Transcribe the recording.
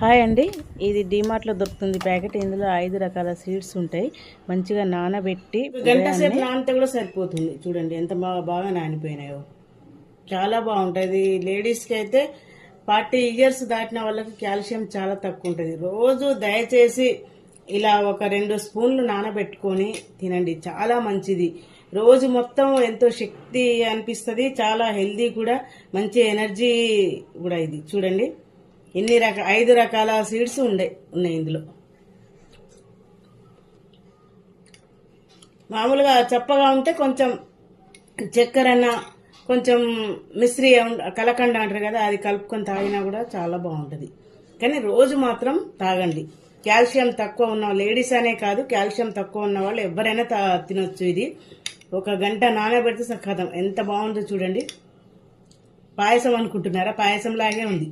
Hi అండి, ఇది డీమార్ట్లో దొరుకుతుంది ప్యాకెట్. ఇందులో 5 రకాల సీడ్స్ ఉంటాయి. మంచిగా నానబెట్టి గంట సేపు నానితే కూడా సరిపోతుంది. చూడండి ఎంత బాగా నానిపోయినాయో, చాలా బాగుంటుంది. లేడీస్కి అయితే 40 ఇయర్స్ దాటిన వాళ్ళకి కాల్షియం చాలా తక్కువ ఉంటుంది. రోజు దయచేసి ఇలా ఒక 2 స్పూన్లు నానబెట్టుకొని తినండి, చాలా మంచిది. రోజు మొత్తం ఎంతో శక్తి అనిపిస్తుంది, చాలా హెల్దీ కూడా, మంచి ఎనర్జీ కూడా. ఇది చూడండి ఎన్ని 5 రకాల సీడ్స్ ఉన్నాయి ఇందులో. మామూలుగా చప్పగా ఉంటే కొంచెం చక్కెరన్న, కొంచెం మిశ్రీ కలకండ అంటారు కదా, అది కలుపుకొని తాగినా కూడా చాలా బాగుంటుంది. కానీ రోజు మాత్రం తాగండి. కాల్షియం తక్కువ ఉన్న లేడీస్ అనే కాదు, కాల్షియం తక్కువ ఉన్న వాళ్ళు ఎవరైనా తినొచ్చు. ఇది 1 గంట నానబెడితే సక్కదం. ఎంత బాగుందో చూడండి. పాయసం అనుకుంటున్నారా? పాయసం లాగే ఉంది.